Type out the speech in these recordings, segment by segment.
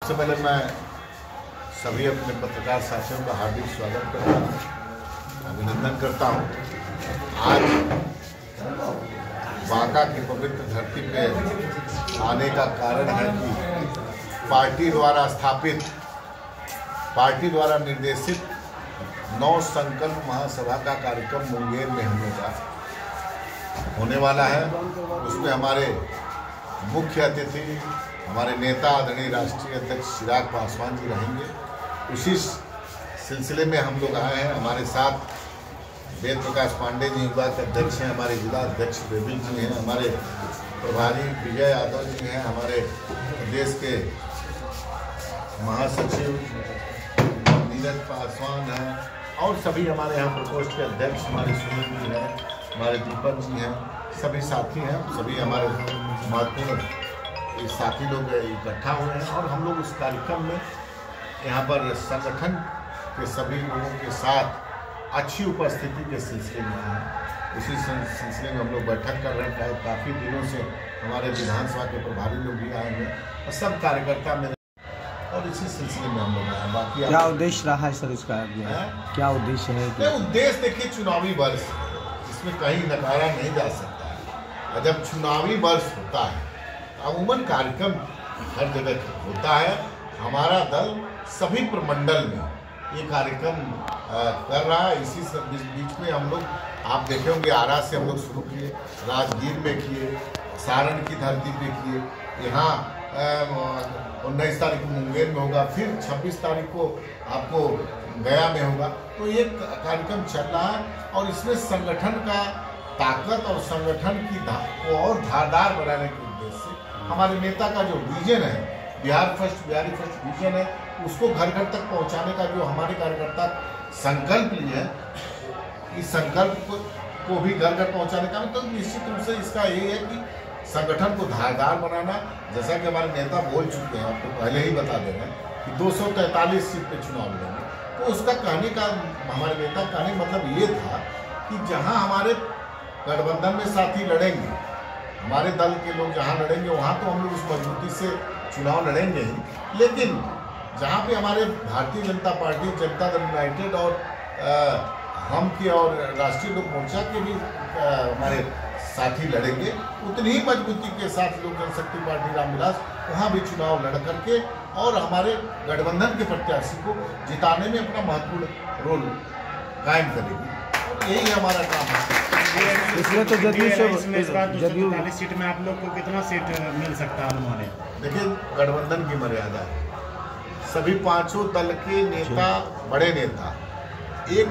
सबसे पहले मैं सभी अपने पत्रकार साथियों का हार्दिक स्वागत करता हूँ, अभिनंदन करता हूँ। आज बांका की पवित्र धरती पे आने का कारण है कि पार्टी द्वारा स्थापित, पार्टी द्वारा निर्देशित 9 संकल्प महासभा का कार्यक्रम मुंगेर में हम लोग का होने वाला है। उसमें हमारे मुख्य अतिथि हमारे नेता आदरणीय राष्ट्रीय अध्यक्ष चिराग पासवान जी रहेंगे। उसी सिलसिले में हम लोग आए हैं। हमारे साथ वेद प्रकाश पांडे जी युवा के अध्यक्ष हैं, हमारे जिला अध्यक्ष बेबिल जी हैं, हमारे प्रभारी विजय यादव जी हैं, हमारे प्रदेश के महासचिव नीरज पासवान हैं और सभी हमारे यहाँ प्रकोष्ठ के अध्यक्ष हमारे सुनील जी हैं, हमारे दीपक जी हैं, सभी साथी हैं, सभी हमारे महत्वपूर्ण साथी लोग इकट्ठा हुए हैं और हम लोग उस कार्यक्रम में यहाँ पर संगठन के सभी लोगों के साथ अच्छी उपस्थिति के सिलसिले में आए हैं। उसी सिलसिले में हम लोग बैठक कर रहे हैं। काफ़ी दिनों से हमारे विधानसभा के प्रभारी लोग भी आए हैं और सब कार्यकर्ता मेरे, और इसी सिलसिले में हम लोग आए हैं। बाकी क्या उद्देश्य रहा है सर इसका? क्या उद्देश्य है? उद्देश्य देखिए, चुनावी वर्ष, इसमें कहीं नकारा नहीं जा सकता है। और जब चुनावी वर्ष होता है अमूमन कार्यक्रम हर जगह होता है। हमारा दल सभी प्रमंडल में ये कार्यक्रम कर रहा है। इसी बीच में हम लोग, आप देखे होंगे, आरा से हम लोग शुरू किए, राजगीर में किए, सारण की धरती पे किए, यहाँ 19 तारीख को मुंगेर में होगा, फिर 26 तारीख को आपको गया में होगा। तो ये कार्यक्रम चल रहा है और इसमें संगठन का ताकत और संगठन की को और धारदार बनाने के उद्देश्य से हमारे नेता का जो विजन है, बिहार फर्स्ट विजन है, उसको घर घर तक पहुंचाने का जो हमारे कार्यकर्ता संकल्प लिए है, इस संकल्प को भी घर घर पहुंचाने का मतलब निश्चित रूप से इसका यही है कि संगठन को धारदार बनाना। जैसा कि हमारे नेता बोल चुके हैं, आपको पहले ही बता दे रहे हैं कि 243 सीट पे चुनाव लड़ेंगे। तो उसका कहने का, हमारे नेता कहने का मतलब ये था कि जहाँ हमारे गठबंधन में साथी लड़ेंगे, हमारे दल के लोग जहाँ लड़ेंगे वहाँ तो हम लोग उस मजबूती से चुनाव लड़ेंगे ही, लेकिन जहाँ पे हमारे भारतीय जनता पार्टी, जनता दल यूनाइटेड और हम के और राष्ट्रीय लोक मोर्चा के भी हमारे साथी लड़ेंगे, उतनी ही मजबूती के साथ लोक जनशक्ति पार्टी रामविलास वहाँ भी चुनाव लड़ करके और हमारे गठबंधन के प्रत्याशी को जिताने में अपना महत्वपूर्ण रोल कायम करेगी। और यही हमारा काम है। इसमें तो जदयू 243 सीट में आप लोग को कितना सीट मिल सकता है अनुमान है? देखिए, गठबंधन की मर्यादा है। सभी पांचों दल के नेता, बड़े नेता एक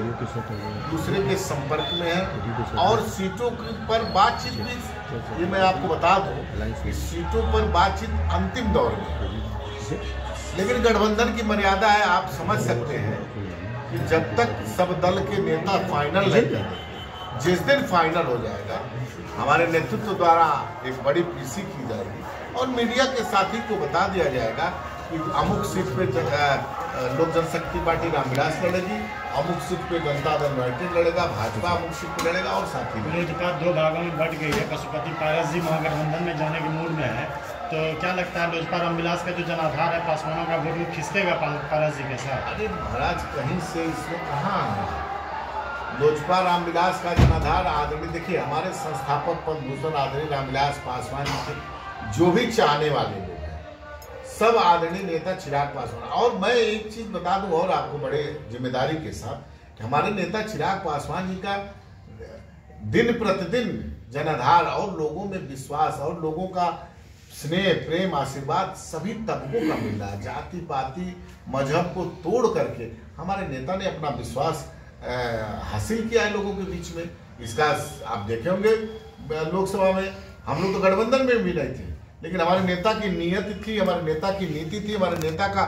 दूसरे के संपर्क में है और सीटों पर बातचीत भी, ये मैं आपको बता दूं, सीटों पर बातचीत अंतिम दौर में, लेकिन गठबंधन की मर्यादा है। आप समझ सकते हैं कि जब तक सब दल के नेता फाइनल नहीं करते, जिस दिन फाइनल हो जाएगा हमारे नेतृत्व द्वारा एक बड़ी पीसी की जाएगी और मीडिया के साथी को बता दिया जाएगा कि अमुक सीट पे लोक जनशक्ति पार्टी रामविलास लड़ेगी, अमुक सीट पे जनता दल यूनाइटेड लड़ेगा, भाजपा अमुक सीट पे लड़ेगा और साथी। लोजपा 2 भागों में बट गई है। पशुपति पारस जी महागठबंधन में जाने के मूड में है, तो क्या लगता है लोजपा रामविलास का जो जनाधार है पासवानों का वोट वो खिसकेगा पारस जी के साथ? अरे महाराज, कहीं से इसमें कहाँ है लोजपा रामविलास का जनाधार? आदरणीय, देखिए, हमारे संस्थापक पद्मभूषण आदरणीय रामविलास पासवान जी के जो भी चाहने वाले लोग हैं, सब आदरणीय नेता चिराग पासवान। और मैं एक चीज बता दूं और आपको बड़े जिम्मेदारी के साथ कि हमारे नेता चिराग पासवान जी का दिन प्रतिदिन जनाधार और लोगों में विश्वास और लोगों का स्नेह, प्रेम, आशीर्वाद सभी तबकों का मिल रहा है। जाति पाति मजहब को तोड़ करके हमारे नेता ने अपना विश्वास हासिल किया है लोगों के बीच में। इसका आप देखे होंगे, लोकसभा में हम लोग तो गठबंधन में भी नहीं थे, लेकिन हमारे नेता की नीयत थी, हमारे नेता की नीति थी, हमारे नेता का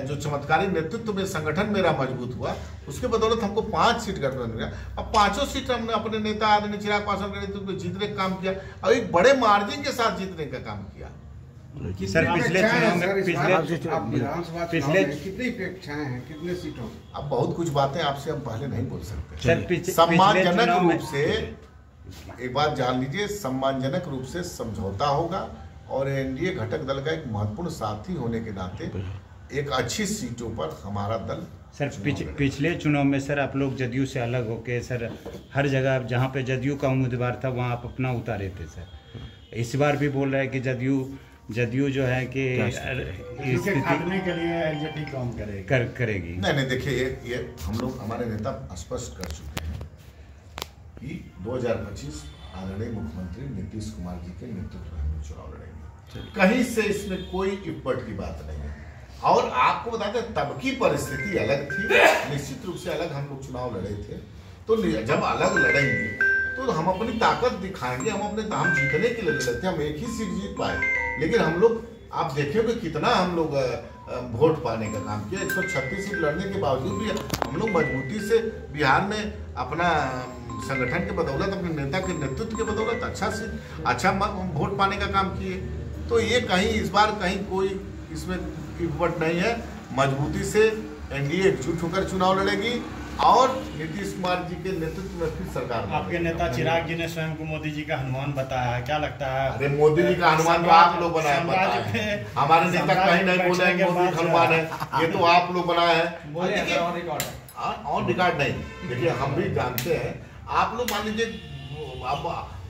जो चमत्कारी नेतृत्व में संगठन मेरा मजबूत हुआ, उसके बदौलत हमको 5 सीट गठबंधन मिला। अब 5 सीट हमने अपने नेता आदरणीय चिराग पासवान के नेतृत्व में जीतने का काम किया और एक बड़े मार्जिन के साथ जीतने का काम किया। सर, पिछले चुनाव में पिछले कितनी अपेक्षाएं हैं, कितने सीटों? अब बहुत कुछ बातें आपसे हम पहले नहीं बोल सकते। सम्मानजनक रूप से एक बात जान लीजिए, सम्मानजनक रूप से समझौता होगा और एनडीए घटक दल का एक महत्वपूर्ण साथी होने के नाते एक अच्छी सीटों पर हमारा दल सर पिछले चुनाव में सर आप लोग जदयू से अलग होके सर हर जगह जहाँ पे जदयू का उम्मीदवार था वहाँ आप अपना उतारे थे सर। इस बार भी बोल रहे हैं कि जदयू जो है कि खात्मे के लिए एलजेपी काम करेगी। नहीं देखिए ये हम लोग हमारे नेता स्पष्ट कर चुके हैं कि 2025 आदरणीय मुख्यमंत्री नीतीश कुमार जी के नेतृत्व में हम लोग चुनाव लड़ेंगे। कहीं से इसमें कोई इपट की बात नहीं है। और आपको बता दें तब की परिस्थिति अलग थी, निश्चित रूप से अलग हम लोग चुनाव लड़े थे। तो जब अलग लड़ेंगे तो हम अपनी ताकत दिखाएंगे। हम जीतने के लिए लड़े थे, हम एक ही सीट जीत पाए, लेकिन हम लोग आप देखिए कितना हम लोग वोट पाने का काम किया। 136 सीट लड़ने के बावजूद भी हम लोग मजबूती से बिहार में अपना संगठन के बदौलत, अपने नेता के नेतृत्व के बदौलत अच्छा वोट पाने का काम किए। तो ये कहीं इस बार कहीं कोई इसमें इपट नहीं है। मजबूती से एनडीए एकजुट होकर चुनाव लड़ेगी और नीतीश कुमार जी के नेतृत्व में फिर सरकार। आपके नेता चिराग जी ने स्वयं को मोदी जी का हनुमान बताया है, क्या लगता है? अरे मोदी जी का हनुमान तो आप लोग बनाए, हमारे नेता कहीं नहीं बोले हैं मोदी हनुमान है, ये तो आप लोग बनाए हैं। ऑन रिकॉर्ड नहीं। देखिए हम भी जानते हैं, आप लोग मान लीजिए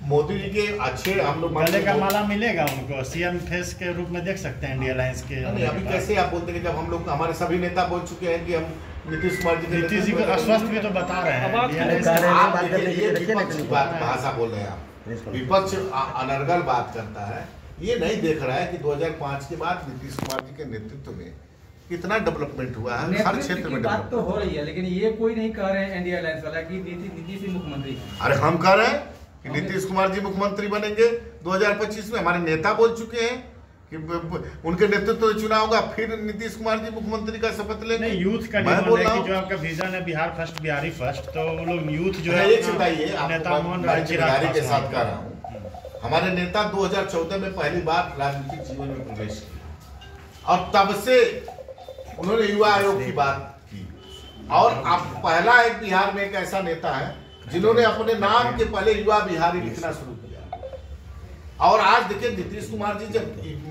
मोदी जी के अच्छे हम लोग गले का माला मिलेगा उनको सीएम फेस के रूप में देख सकते हैं इंडिया अलायंस के। नहीं अभी कैसे आप बोलते हैं, जब हम लोग हमारे सभी नेता बोल चुके हैं कि हम नीतीश कुमार जी को आश्वस्त भी तो बता रहे हैं। भाषा बोल रहे हैं आप, विपक्ष अनर्गल बात करता है, ये नहीं देख रहा है कि 2005 के बाद नीतीश कुमार जी के नेतृत्व में कितना डेवलपमेंट हुआ है हर क्षेत्र में। बात तो हो रही है, लेकिन ये कोई नहीं कह रहे हैं इंडिया अलायंस वाला कि नीतीश ही मुख्यमंत्री। अरे हम कह रहे हैं कि नीतीश कुमार जी मुख्यमंत्री बनेंगे 2025 में। हमारे नेता बोल चुके हैं कि उनके नेतृत्व में चुनाव होगा, फिर नीतीश कुमार जी मुख्यमंत्री का शपथ लेंगे। यूथ का जो आपका विजन है बिहार फर्स्ट, बिहारी फर्स्ट, तो वो लोग यूथ जो है एक बताइए जिम्मेदारी के साथ कह रहा हूँ। हमारे नेता 2014 में पहली बार राजनीतिक जीवन में प्रवेश किया और तब से उन्होंने युवा आयोग की बात की। और अब पहला एक बिहार में एक ऐसा नेता है जिन्होंने अपने नाम के पहले युवा बिहारी लिखना शुरू किया। और आज देखिए नीतीश कुमार जी जब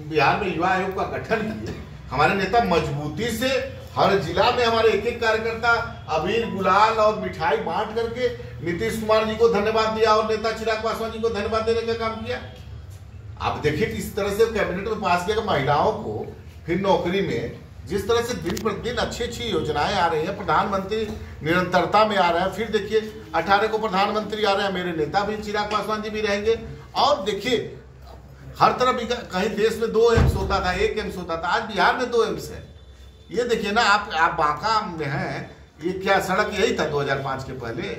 बिहार में युवा आयोग का गठन किए, हमारे नेता मजबूती से हर जिला में हमारे एक कार्यकर्ता अबीर गुलाल और मिठाई बांट करके नीतीश कुमार जी को धन्यवाद दिया और नेता चिराग पासवान जी को धन्यवाद देने का काम किया। आप देखिए किस तरह से कैबिनेट में पास किया, महिलाओं को फिर नौकरी में जिस तरह से दिन प्रतिदिन अच्छी योजनाएं आ रही हैं। प्रधानमंत्री निरंतरता में आ रहे हैं, फिर देखिए 18 को प्रधानमंत्री आ रहे हैं, मेरे नेता भी चिराग पासवान जी भी रहेंगे। और देखिए हर तरफ कहीं देश में 2 एम्स होता था, 1 एम्स होता था, आज बिहार में 2 एम्स है। ये देखिए ना आप बांका में हैं, ये क्या सड़क यही था 2005 के पहले।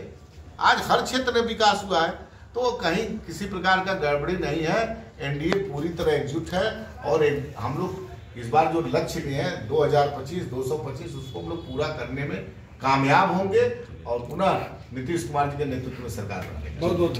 आज हर क्षेत्र में विकास हुआ है, तो कहीं किसी प्रकार का गड़बड़ी नहीं है। एनडीए पूरी तरह एकजुट है और हम लोग इस बार जो लक्ष्य लिए हैं 2025 225 उसको हम लोग पूरा करने में कामयाब होंगे और पुनः नीतीश कुमार जी के नेतृत्व में सरकार बनेगी। बहुत बहुत